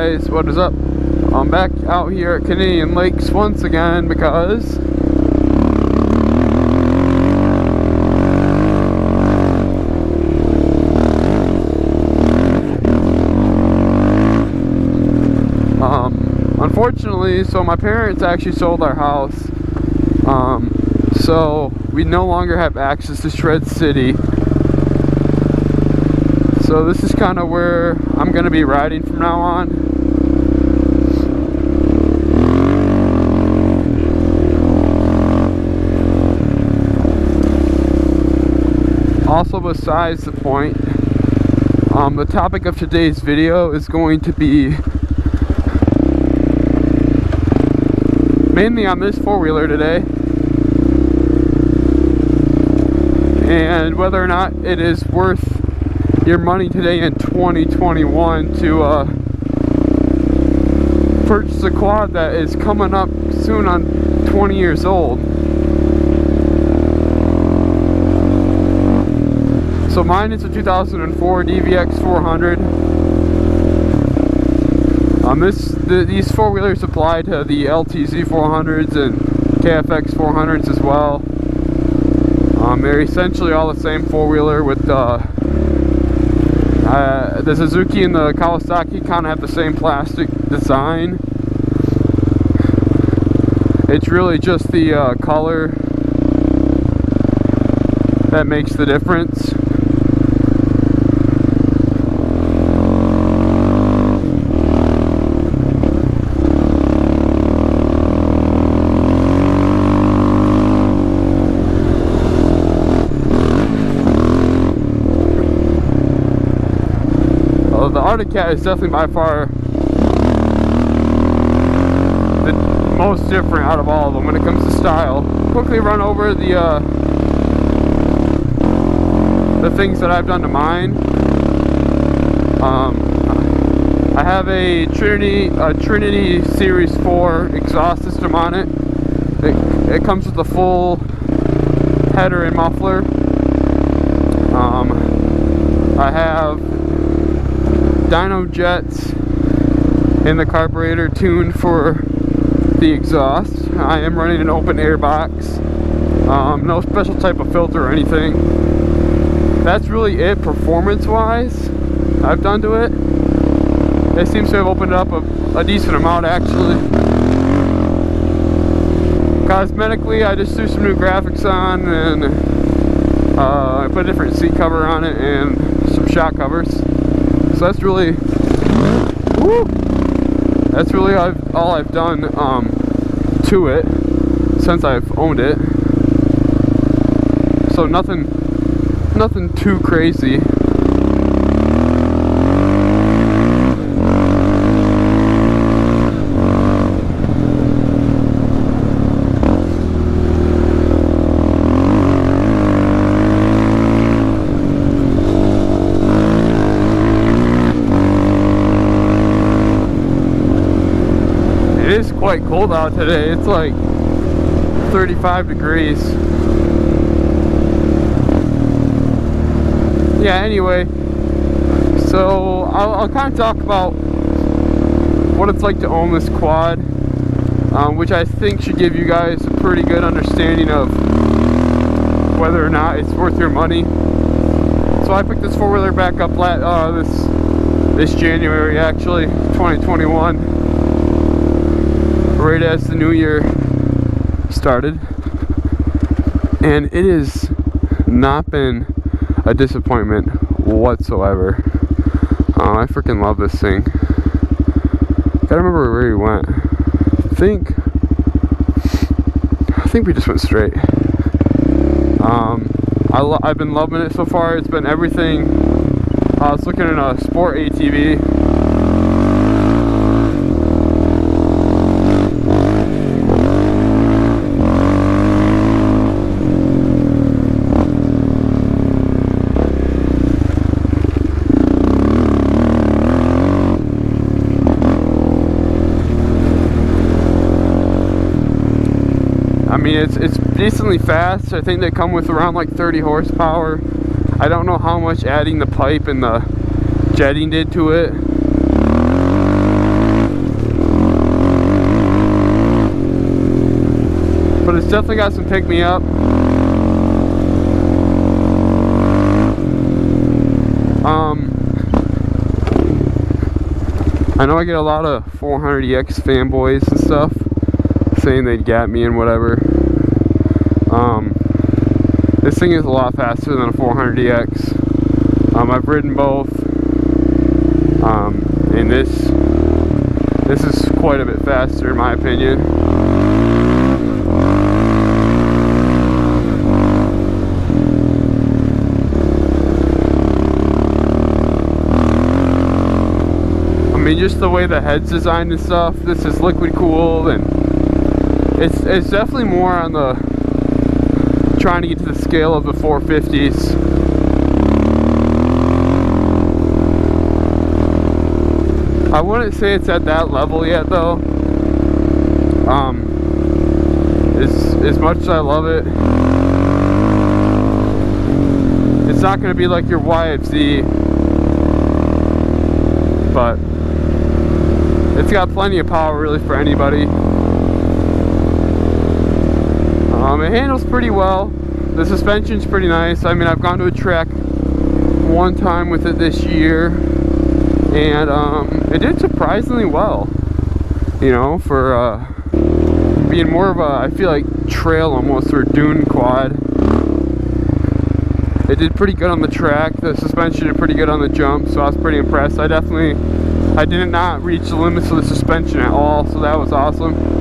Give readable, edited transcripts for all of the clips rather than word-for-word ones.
guys, what is up? I'm back out here at Canadian Lakes once again because unfortunately, so my parents actually sold our house, so we no longer have access to Shred City. So this is kind of where I'm going to be riding from now on. Also, besides the point, the topic of today's video is going to be mainly on this four-wheeler today, and whether or not it is worth your money today in 2021 to purchase a quad that is coming up soon on 20 years old. So mine is a 2004 DVX 400. These four-wheelers apply to the LTZ 400s and KFX 400s as well. They're essentially all the same four-wheeler with the Suzuki and the Kawasaki kind of have the same plastic design. It's really just the color that makes the difference. The Arctic Cat is definitely by far the most different out of all of them when it comes to style. Quickly run over the things that I've done to mine. I have a Trinity Series 4 exhaust system on it. It comes with a full header and muffler. I have dyno jets in the carburetor tuned for the exhaust. I am running an open air box. No special type of filter or anything. That's really it performance wise I've done to it. It seems to have opened up a decent amount actually. Cosmetically, I just threw some new graphics on, and I put a different seat cover on it and some shock covers. So that's really, all I've done to it since I've owned it. So nothing too crazy. It is quite cold out today. It's like 35 degrees. Yeah, anyway, so I'll kind of talk about what it's like to own this quad, which I think should give you guys a pretty good understanding of whether or not it's worth your money. So I picked this four-wheeler back up this January, actually, 2021. Right as the new year started, and it has not been a disappointment whatsoever. I freaking love this thing. Gotta remember where we went. I think we just went straight. I've been loving it so far. It's been everything. I was looking at a sport ATV. I mean, it's decently fast. I think they come with around like 30 horsepower. I don't know how much adding the pipe and the jetting did to it. but it's definitely got some pick me up. I know I get a lot of 400EX fanboys and stuff saying they'd get me and whatever. This thing is a lot faster than a 400EX. I've ridden both, and this is quite a bit faster in my opinion. I mean, just the way the head's designed and stuff. This is liquid cooled, and it's definitely more on the trying to get to the scale of the 450s. I wouldn't say it's at that level yet though. As much as I love it, it's not going to be like your YFZ, but it's got plenty of power really for anybody. It handles pretty well. The suspension's pretty nice. I mean, I've gone to a track one time with it this year, and it did surprisingly well, you know, for being more of a, I feel like, trail almost, or dune quad. It did pretty good on the track. The suspension did pretty good on the jump, so I was pretty impressed. I did not reach the limits of the suspension at all, so that was awesome.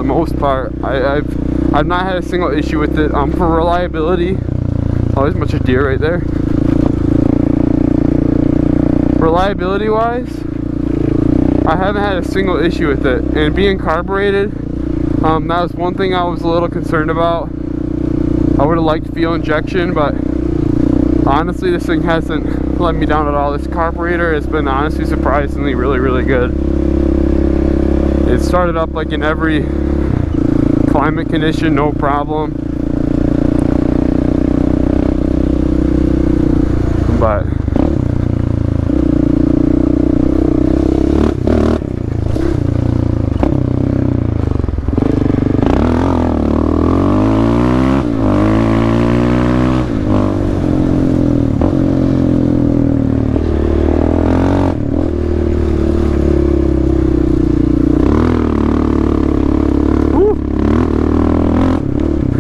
Most part, I've not had a single issue with it. For reliability, oh, there's a bunch of deer right there. Reliability wise, I haven't had a single issue with it, and being carbureted, that was one thing I was a little concerned about. I would have liked fuel injection, but honestly this thing hasn't let me down at all. This carburetor has been honestly surprisingly really good. It started up like in every climate condition, no problem. But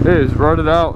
it is rutted out.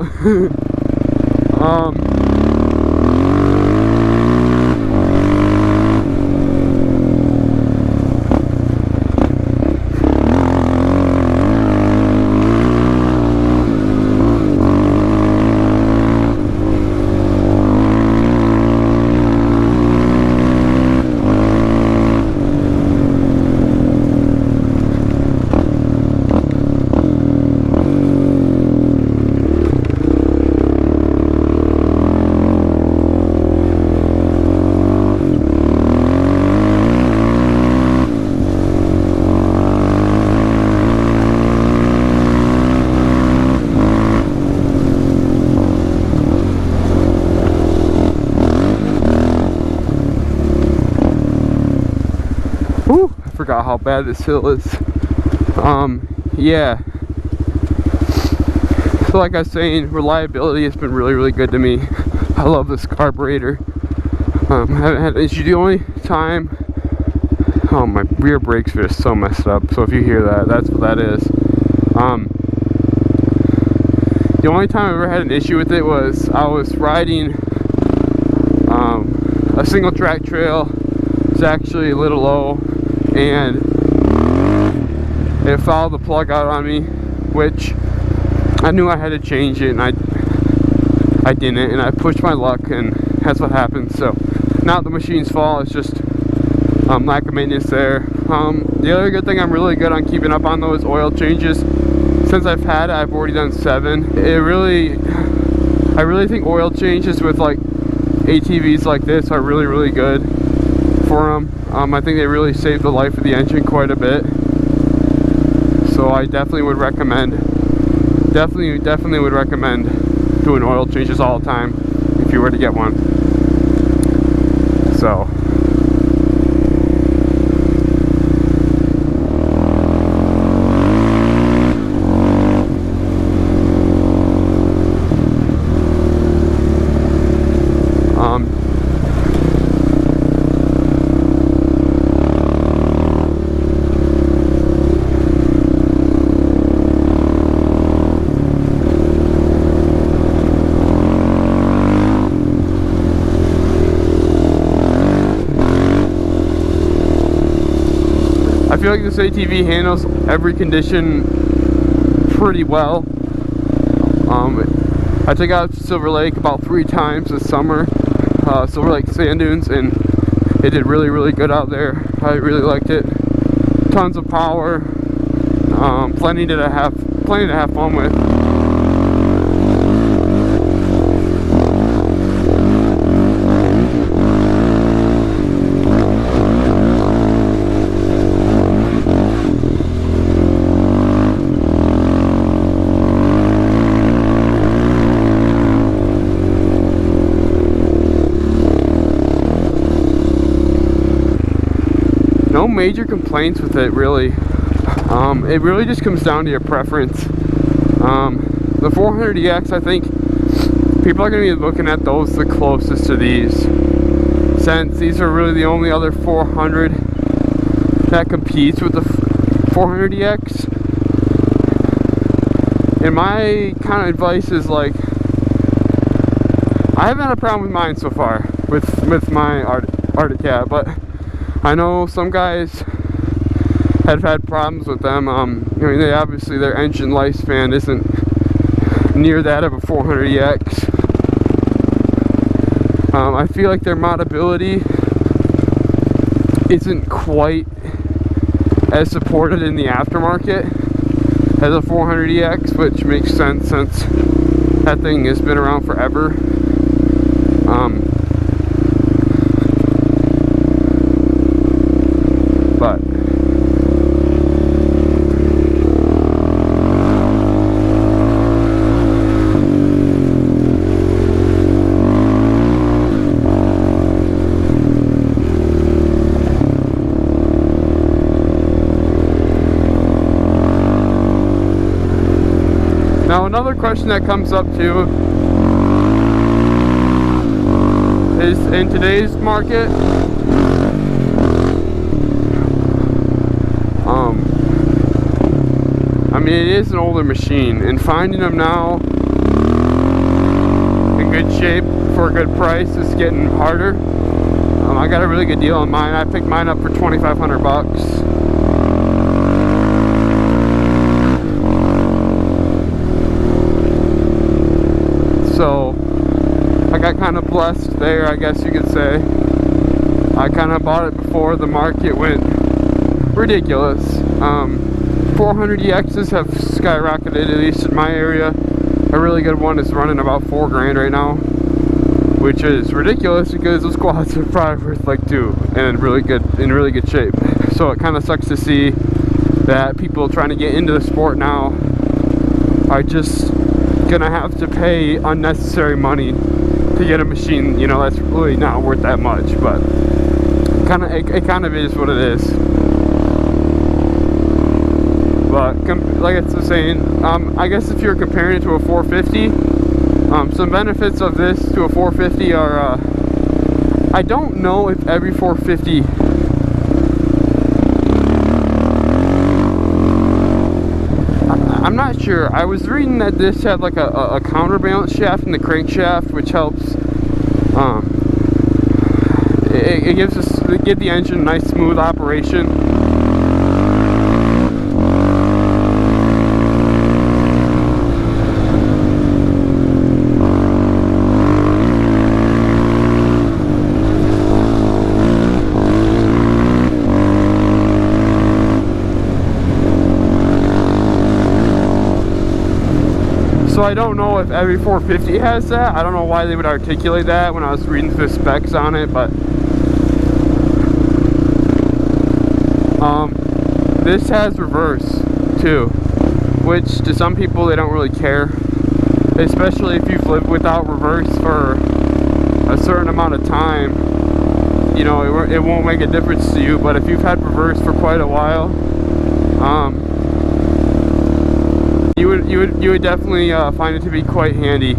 Whew, I forgot how bad this hill is. Yeah. So like I was saying, reliability has been really good to me. I love this carburetor. Haven't had an issue. The only time, oh, my rear brakes are so messed up. So if you hear that, that's what that is. The only time I ever had an issue with it was I was riding a single track trail. It's actually a little low, and it fouled the plug out on me, which I knew I had to change it, and I didn't, and I pushed my luck, and that's what happened. So not the machine's fault, it's just lack of maintenance there. The other good thing, I'm really good on keeping up on those oil changes. Since I've had it, I've already done 7. I really think oil changes with like ATVs like this are really, really good for them. I think they really save the life of the engine quite a bit. So I definitely would recommend, definitely would recommend doing oil changes all the time if you were to get one. So I feel like this ATV handles every condition pretty well. I took out Silver Lake about 3 times this summer, Silver Lake sand dunes, and it did really, really good out there. I really liked it. Tons of power, plenty to have fun with. No major complaints with it, really. It really just comes down to your preference. The 400EX, I think people are going to be looking at those the closest to these, since these are really the only other 400 that competes with the 400EX. And my kind of advice is, like, I haven't had a problem with mine so far with my Arctic Cat, but I know some guys have had problems with them. I mean, they obviously, their engine lifespan isn't near that of a 400EX. I feel like their modability isn't quite as supported in the aftermarket as a 400EX, which makes sense since that thing has been around forever. But now another question that comes up too is, in today's market, I mean, it is an older machine, and finding them now in good shape for a good price is getting harder. I got a really good deal on mine. I picked mine up for $2,500. So I got kind of blessed there, I guess you could say. I kind of bought it before the market went ridiculous. 400EXs have skyrocketed, at least in my area. A really good one is running about $4 grand right now, which is ridiculous because those quads are probably worth like $2 and in really good shape. So it kind of sucks to see that people trying to get into the sport now are just gonna have to pay unnecessary money to get a machine, you know, that's really not worth that much. But it kind of is what it is. But like I was saying, I guess if you're comparing it to a 450, some benefits of this to a 450 are, I don't know if every 450 I'm not sure. I was reading that this had like a counterbalance shaft in the crankshaft, which helps. It gives us get the engine a nice smooth operation. So So I don't know if every 450 has that. I don't know why they would articulate that when I was reading the specs on it, but this has reverse too, which to some people they don't really care, especially if you've lived without reverse for a certain amount of time. You know, it won't make a difference to you, but if you've had reverse for quite a while, you would definitely find it to be quite handy.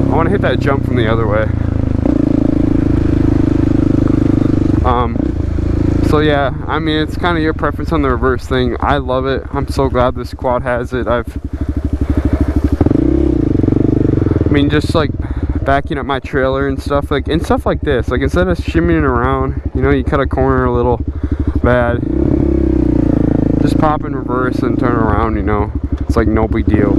I want to hit that jump from the other way. So yeah, I mean, it's kind of your preference on the reverse thing. I love it. I'm so glad this quad has it. I mean, just like backing up my trailer and stuff like this, like instead of shimmying around, you know, you cut a corner a little bad, just pop in reverse and turn around, you know, it's like no big deal.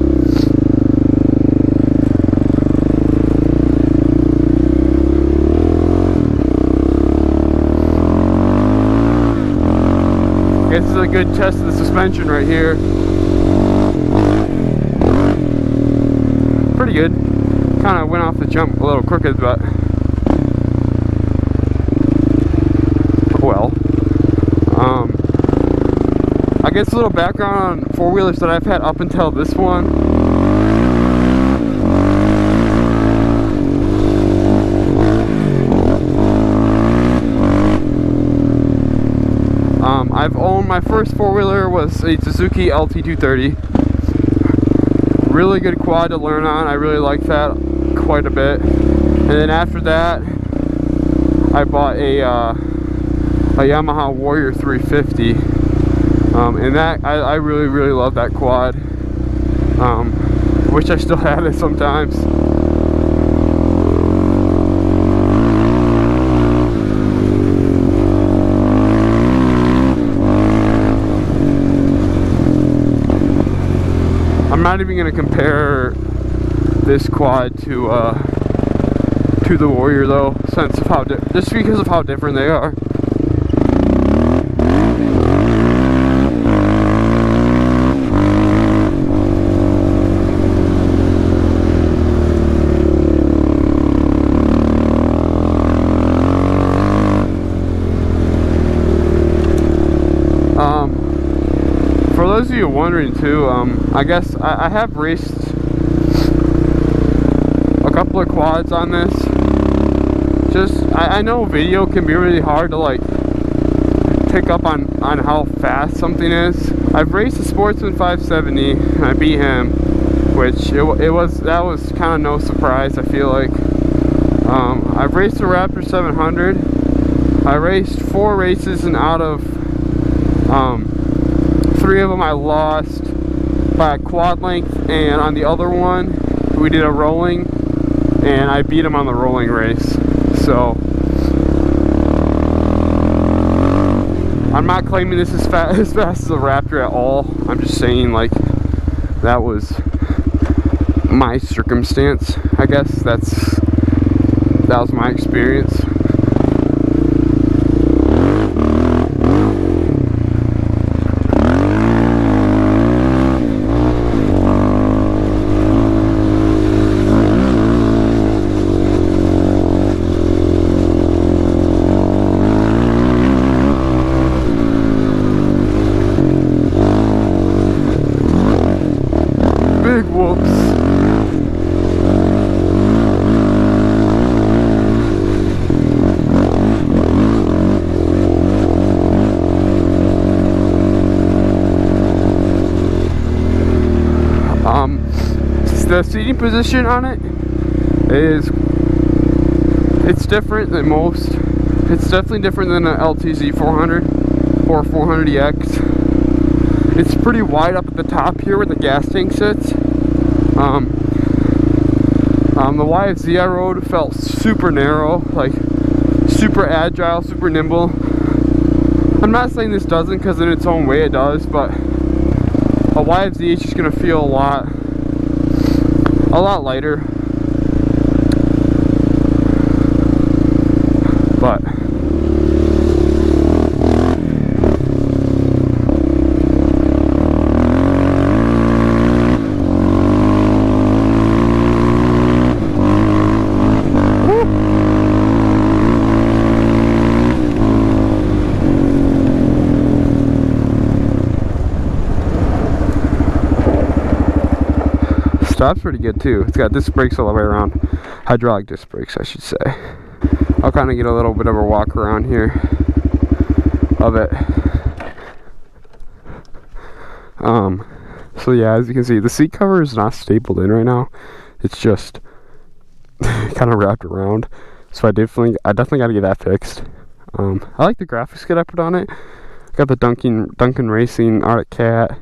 This is a good test of the suspension right here. Pretty good. Kind of went off the jump a little crooked, but well. I guess a little background on four-wheelers that I've had up until this one. I've owned, my first four-wheeler was a Suzuki LT230. Really good quad to learn on. I really liked that quite a bit. And then after that, I bought a Yamaha Warrior 350. And that, I really love that quad. Wish I still had it sometimes. I'm not even going to compare this quad to the Warrior though, since of how just because of how different they are. For those of you wondering too, I guess I have raced a couple of quads on this. Just, I know video can be really hard to like pick up on how fast something is. I've raced a Sportsman 570 and I beat him, which that was kind of no surprise, I feel like. I've raced a Raptor 700. I raced 4 races, and out of 3 of them I lost by a quad length, and on the other one we did a rolling and I beat him on the rolling race. So I'm not claiming this is as fast as a Raptor at all. I'm just saying, like, that was my circumstance, I guess. That was my experience. Big whoops. The seating position on it it's different than most. It's definitely different than an LTZ 400 or 400EX. It's pretty wide up at the top here where the gas tank sits. The YFZ I rode felt super narrow, like super agile, super nimble. I'm not saying this doesn't, because in its own way it does, but a YFZ is just gonna feel a lot lighter. But Stop's pretty good too. It's got disc brakes all the way around. Hydraulic disc brakes, I should say. I'll kind of get a little bit of a walk around here of it. So yeah, as you can see, the seat cover is not stapled in right now. It's just kind of wrapped around. So I definitely got to get that fixed. I like the graphics kit I put on it. Got the Duncan Racing Arctic Cat.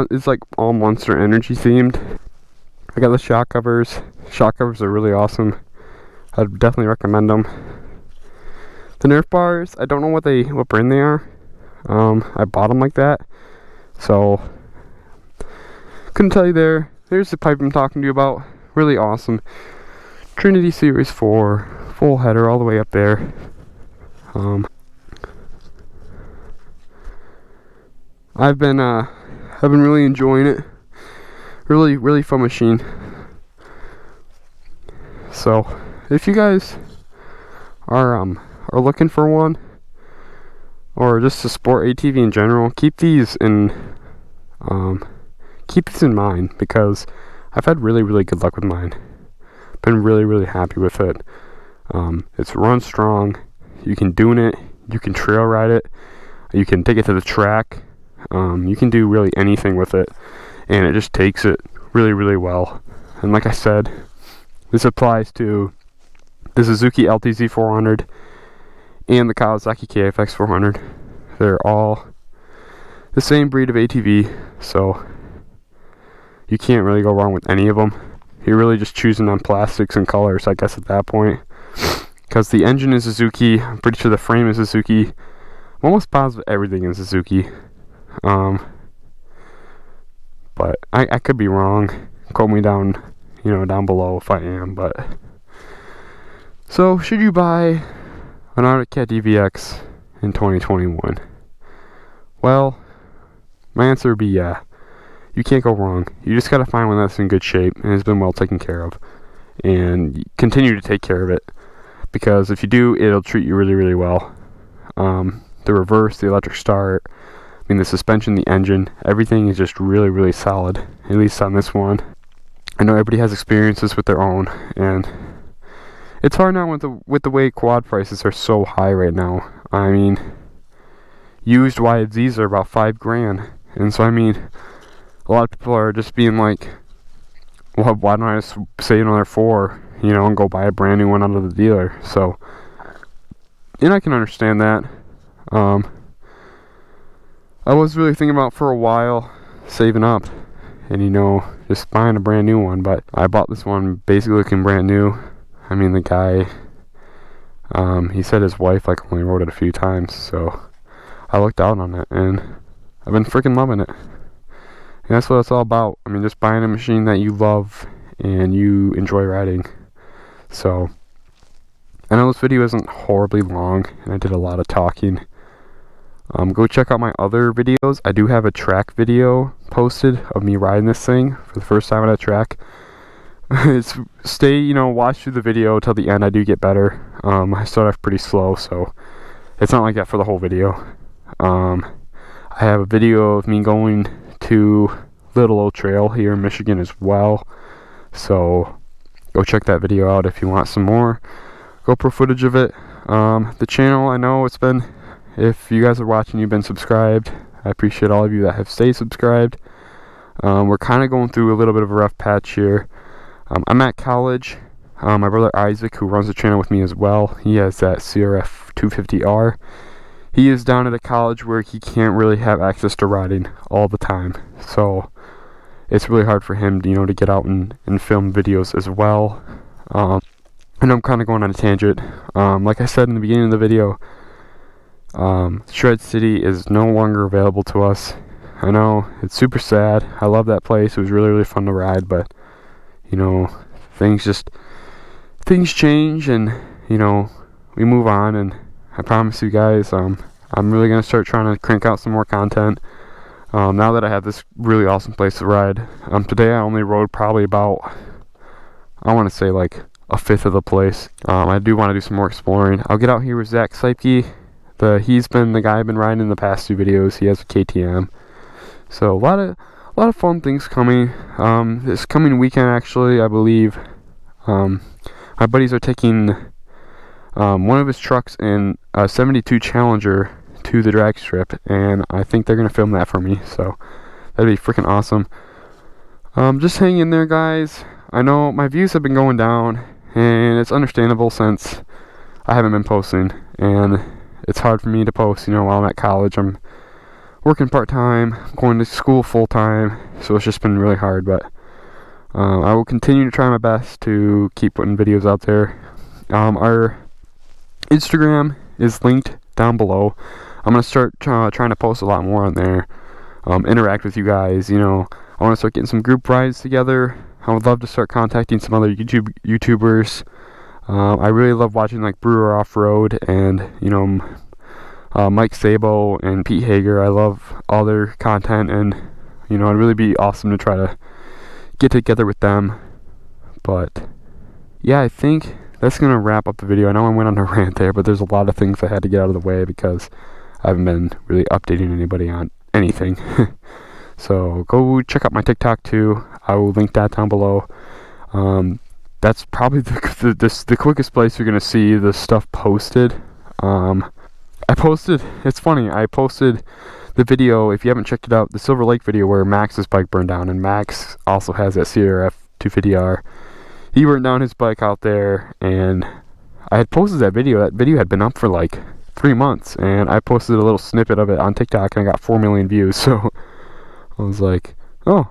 It's like all Monster Energy themed. I got the shock covers. Shock covers are really awesome. I'd definitely recommend them. The Nerf bars, I don't know what brand they are. I bought them like that, so couldn't tell you there. There's the pipe I'm talking to you about. Really awesome. Trinity Series 4, full header all the way up there. I've been really enjoying it. Really fun machine. So if you guys are looking for one, or just to support ATV in general, keep these in mind, because I've had really good luck with mine. Been really happy with it. It's run strong. You can dune it. You can trail ride it. You can take it to the track. You can do really anything with it, and it just takes it really well. And like I said, this applies to the Suzuki LTZ 400 and the Kawasaki KFX 400. They're all the same breed of ATV, so you can't really go wrong with any of them. You're really just choosing on plastics and colors, I guess, at that point. Because the engine is Suzuki, I'm pretty sure the frame is Suzuki. I'm almost positive everything is Suzuki. But I could be wrong. Quote me down below if I am. But so, should you buy an Arctic Cat DVX in 2021? Well, my answer would be yeah. You can't go wrong. You just gotta find one that's in good shape and has been well taken care of, and continue to take care of it, because if you do, it'll treat you really well. The reverse, the electric start, the suspension, the engine, everything is just really solid, at least on this one. I know everybody has experiences with their own, and it's hard now with the way quad prices are so high right now. Used YZs are about $5,000, and so a lot of people are just being like, well, why don't I just save another $4, and go buy a brand new one out of the dealer? So, and I can understand that. I was really thinking about for a while saving up and just buying a brand new one, but I bought this one basically looking brand new. The guy, he said his wife only rode it a few times, so I looked out on it and I've been freaking loving it. And that's what it's all about. Just buying a machine that you love and you enjoy riding. So I know this video isn't horribly long and I did a lot of talking. Go check out my other videos. I do have a track video posted of me riding this thing for the first time on a track. Watch through the video till the end. I do get better. I start off pretty slow, so it's not like that for the whole video. I have a video of me going to Little Old Trail here in Michigan as well, so go check that video out if you want some more GoPro footage of it. The channel, I know it's been, if you guys are watching, you've been subscribed. I appreciate all of you that have stayed subscribed. We're kind of going through a little bit of a rough patch here. I'm at college. My brother Isaac, who runs the channel with me as well, he has that CRF 250R. He is down at a college where he can't really have access to riding all the time. So it's really hard for him, to get out and film videos as well. And I'm kind of going on a tangent. Like I said in the beginning of the video, Shred City is no longer available to us. I know, it's super sad. I love that place. It was really fun to ride, but things change, and we move on. And I promise you guys, I'm really gonna start trying to crank out some more content now that I have this really awesome place to ride. Today I only rode probably about, I want to say a fifth of the place. I do want to do some more exploring. I'll get out here with Zach Seipke. He's been the guy I've been riding in the past two videos. He has a KTM. So a lot a lot of fun things coming. This coming weekend, actually, I believe, my buddies are taking one of his trucks in a 72 Challenger to the drag strip, and I think they're gonna film that for me, so that'd be freaking awesome. Just hang in there, guys. I know my views have been going down, and it's understandable since I haven't been posting, and it's hard for me to post, while I'm at college. I'm working part-time, going to school full-time, so it's just been really hard, but I will continue to try my best to keep putting videos out there. Our Instagram is linked down below. I'm going to start trying to post a lot more on there, interact with you guys. I want to start getting some group rides together. I would love to start contacting some other YouTubers. I really love watching like Brewer Off-Road and, Mike Sabo and Pete Hager. I love all their content, and, it'd really be awesome to try to get together with them. But, yeah, I think that's going to wrap up the video. I know I went on a rant there, but there's a lot of things I had to get out of the way because I haven't been really updating anybody on anything. So go check out my TikTok too. I will link that down below. That's probably the quickest place you're going to see the stuff posted. It's funny, I posted the video, if you haven't checked it out, the Silver Lake video where Max's bike burned down, and Max also has that CRF 250R. He burned down his bike out there, and I had posted that video. That video had been up for like 3 months, and I posted a little snippet of it on TikTok, and I got 4 million views, so I was like, oh,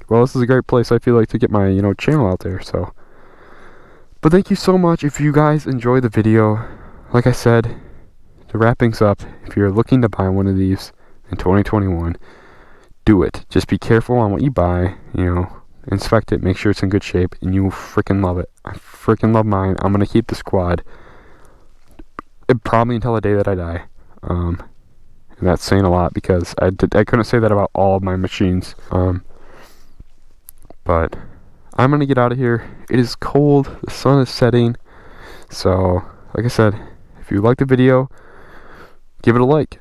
well, this is a great place, I feel like, to get my, channel out there, so. But thank you so much. If you guys enjoy the video, like I said, to wrap things up, if you're looking to buy one of these in 2021, do it. Just be careful on what you buy, inspect it, make sure it's in good shape, and you will freaking love it. I freaking love mine. I'm going to keep the squad probably until the day that I die. And that's saying a lot because I couldn't say that about all of my machines. But I'm going to get out of here. It is cold. The sun is setting. So, like I said, if you liked the video, give it a like.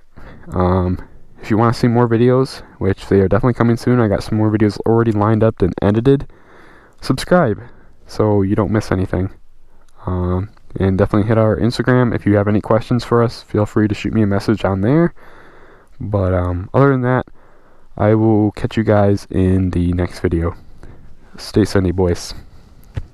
If you want to see more videos, which they are definitely coming soon, I got some more videos already lined up and edited, subscribe so you don't miss anything. And definitely hit our Instagram. If you have any questions for us, feel free to shoot me a message on there. But other than that, I will catch you guys in the next video. Stay sunny, boys.